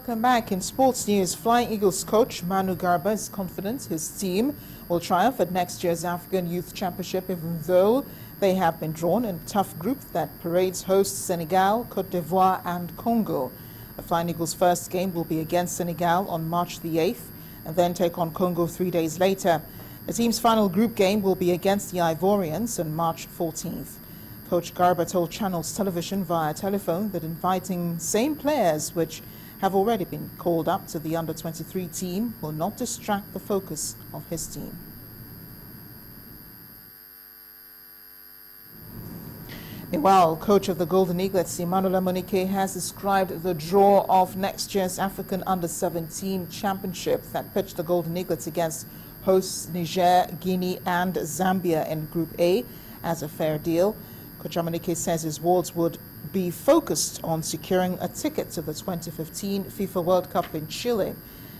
Welcome back. In sports news, Flying Eagles coach Manu Garba is confident his team will triumph at next year's African Youth Championship, even though they have been drawn in a tough group that parades hosts Senegal, Cote d'Ivoire and Congo. The Flying Eagles' first game will be against Senegal on March the 8th and then take on Congo 3 days later. The team's final group game will be against the Ivorians on March 14th. Coach Garba told Channels Television via telephone that inviting same players which have already been called up to the under-23 team will not distract the focus of his team. Meanwhile, coach of the Golden Eaglets, Emmanuel Monike, has described the draw of next year's African Under-17 Championship that pitched the Golden Eaglets against hosts Niger, Guinea and Zambia in Group A as a fair deal. Coach Monike says his wards would be focused on securing a ticket to the 2015 FIFA World Cup in Chile.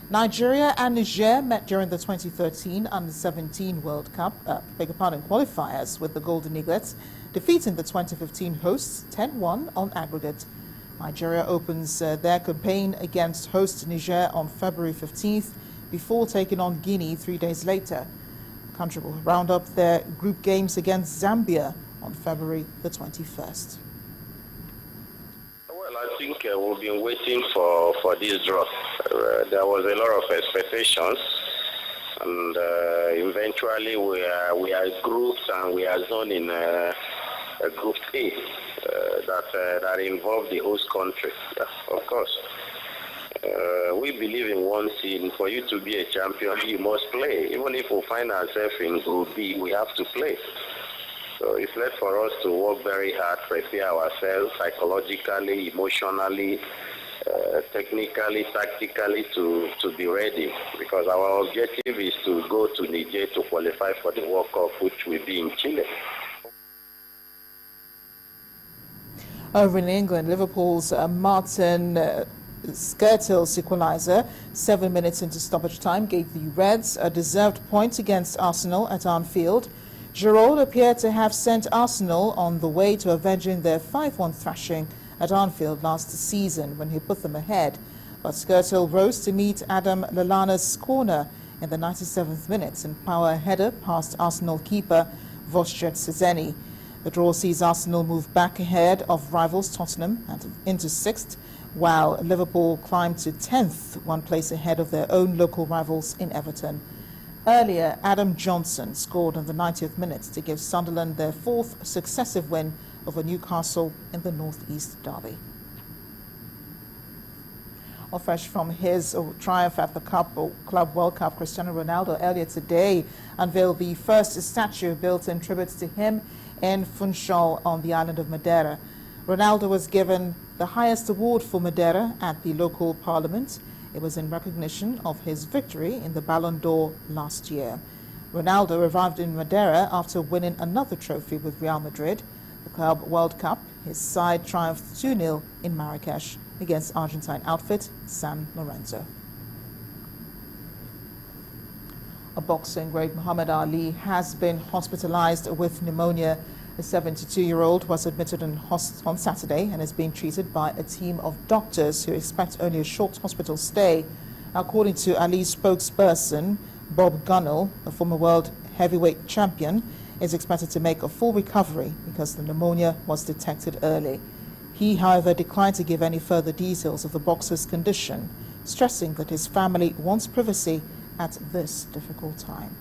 Nigeria and Niger met during the 2013 Under-17 World Cup, qualifiers with the Golden Eaglets, defeating the 2015 hosts 10-1 on aggregate. Nigeria opens their campaign against host Niger on February 15th before taking on Guinea 3 days later. The country will round up their group games against Zambia on February the 21st. Well, I think we've been waiting for this draw. There was a lot of expectations, and eventually we are grouped and we are zoned in Group A that involved the host country. Yeah, of course. We believe in one thing: for you to be a champion, you must play. Even if we find ourselves in Group B, we have to play. So it's left for us to work very hard, prepare ourselves psychologically, emotionally, technically, tactically to be ready. Because our objective is to go to Niger to qualify for the World Cup, which will be in Chile. Over in England, Liverpool's Martin Skrtel's equaliser 7 minutes into stoppage time gave the Reds a deserved point against Arsenal at Anfield. Giroud appeared to have sent Arsenal on the way to avenging their 5-1 thrashing at Anfield last season when he put them ahead. But Skrtel rose to meet Adam Lallana's corner in the 97th minute and power header past Arsenal keeper Vosjet Szczesny. The draw sees Arsenal move back ahead of rivals Tottenham and into 6th, while Liverpool climbed to 10th, 1 place ahead of their own local rivals in Everton. Earlier, Adam Johnson scored in the 90th minute to give Sunderland their 4th successive win over Newcastle in the North East derby. Fresh from his triumph at the Club World Cup, Cristiano Ronaldo earlier today unveiled the first statue built in tribute to him in Funchal on the island of Madeira. Ronaldo was given the highest award for Madeira at the local parliament. It was in recognition of his victory in the Ballon d'Or last year. Ronaldo arrived in Madeira after winning another trophy with Real Madrid, the Club World Cup. His side triumphed 2-0 in Marrakesh against Argentine outfit San Lorenzo. A boxing great Muhammad Ali has been hospitalized with pneumonia. The 72-year-old was admitted on Saturday and is being treated by a team of doctors who expect only a short hospital stay. According to Ali's spokesperson, Bob Gunnell, the former world heavyweight champion, is expected to make a full recovery because the pneumonia was detected early. He, however, declined to give any further details of the boxer's condition, stressing that his family wants privacy at this difficult time.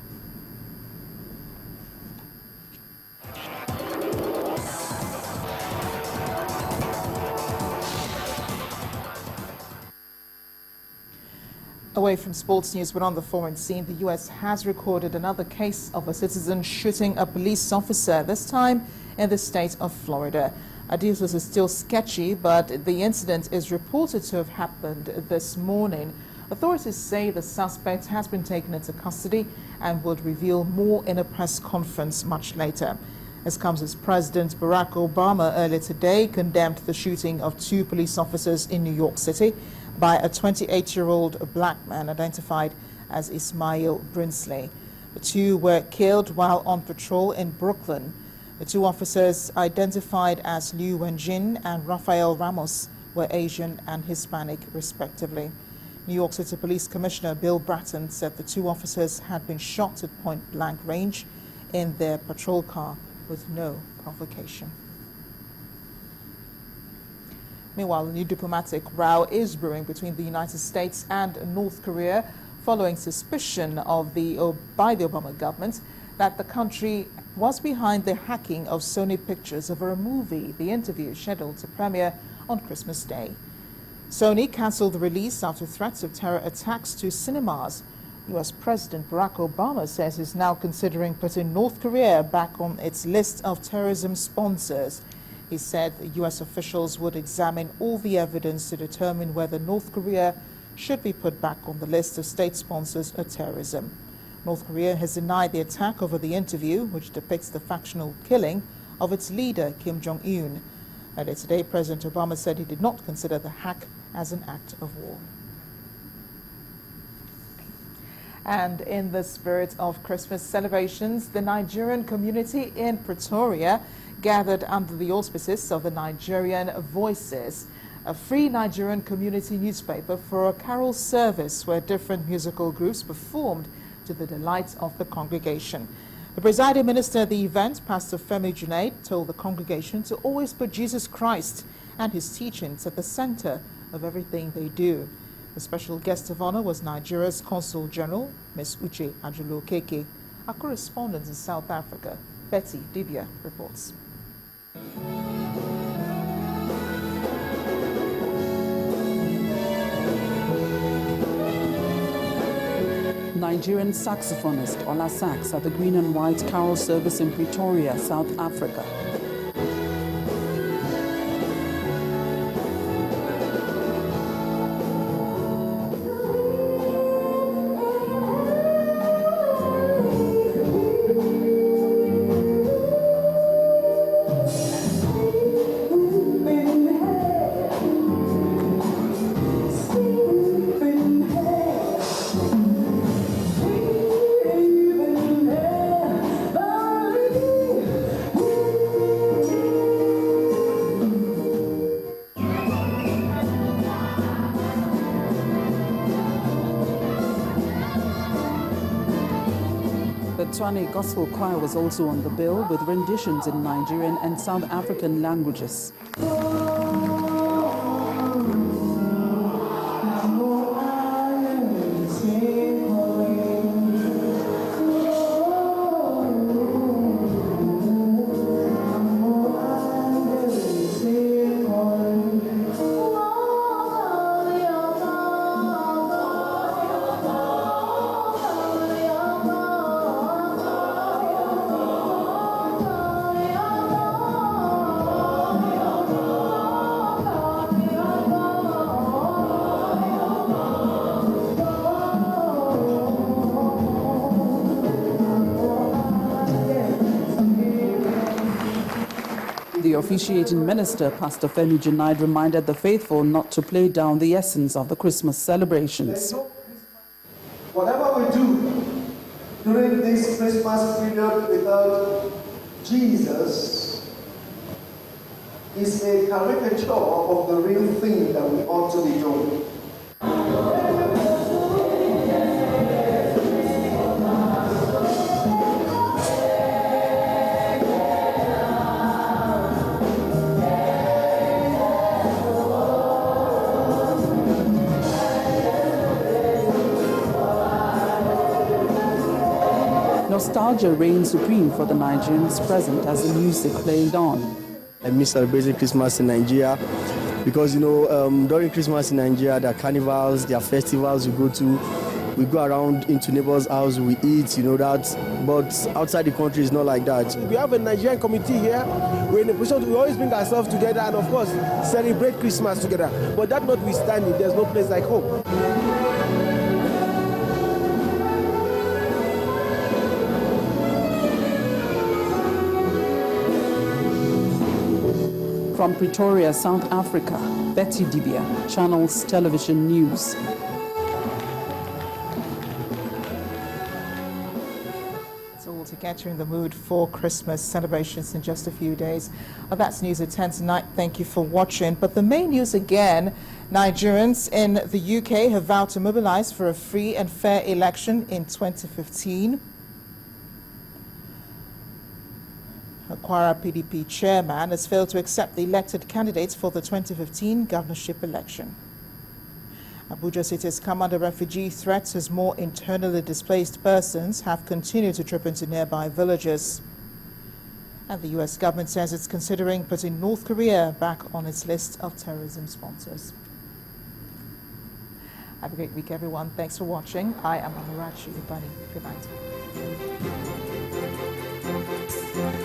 Away from sports news, but on the foreign scene, the U.S. has recorded another case of a citizen shooting a police officer, this time in the state of Florida. Details are still sketchy, but the incident is reported to have happened this morning. Authorities say the suspect has been taken into custody and would reveal more in a press conference much later. This comes as President Barack Obama earlier today condemned the shooting of 2 police officers in New York City by a 28-year-old black man identified as Ismail Brinsley. The 2 were killed while on patrol in Brooklyn. The 2 officers, identified as Liu Wenjin and Rafael Ramos, were Asian and Hispanic, respectively. New York City Police Commissioner Bill Bratton said the two officers had been shot at point-blank range in their patrol car with no provocation. Meanwhile, a new diplomatic row is brewing between the United States and North Korea following suspicion by the Obama government that the country was behind the hacking of Sony pictures of a movie, The Interview, scheduled to premiere on Christmas Day. Sony cancelled the release after threats of terror attacks to cinemas. U.S. President Barack Obama says he's now considering putting North Korea back on its list of terrorism sponsors. He said U.S. officials would examine all the evidence to determine whether North Korea should be put back on the list of state sponsors of terrorism. North Korea has denied the attack over The Interview, which depicts the factional killing of its leader, Kim Jong-un. Earlier today, President Obama said he did not consider the hack as an act of war. And in the spirit of Christmas celebrations, the Nigerian community in Pretoria gathered under the auspices of the Nigerian Voices, a free Nigerian community newspaper, for a carol service where different musical groups performed to the delight of the congregation. The presiding minister at the event, Pastor Femi Junaid, told the congregation to always put Jesus Christ and his teachings at the center of everything they do. The special guest of honor was Nigeria's Consul General, Ms. Uche Ajulu-Okeke. Our correspondent in South Africa, Betty Dibia, reports. Nigerian saxophonist Ola Sax at the Green and White Carol Service in Pretoria, South Africa. The Tswane Gospel Choir was also on the bill with renditions in Nigerian and South African languages. The officiating minister, Pastor Femi Junaid, reminded the faithful not to play down the essence of the Christmas celebrations. Whatever we do during this Christmas period without Jesus is a caricature of the real thing that we ought to be doing. Nostalgia reigned supreme for the Nigerians present as the music played on. I miss celebrating Christmas in Nigeria because, during Christmas in Nigeria, there are carnivals, there are festivals we go to. We go around into neighbors' house, we eat, that. But outside the country, it's not like that. We have a Nigerian community here. We're in a position we always bring ourselves together and, of course, celebrate Christmas together. But that notwithstanding, there's no place like home. From Pretoria, South Africa, Betty Dibia, Channels Television News. So we'll take get you in the mood for Christmas celebrations in just a few days. Well, that's news at 10 tonight. Thank you for watching. But the main news again, Nigerians in the UK have vowed to mobilize for a free and fair election in 2015. A Kwara PDP chairman has failed to accept the elected candidates for the 2015 governorship election. Abuja City has come under refugee threats as more internally displaced persons have continued to trip into nearby villages. And the U.S. government says it's considering putting North Korea back on its list of terrorism sponsors. Have a great week, everyone. Thanks for watching. I am Amarachi Ibani. Good night.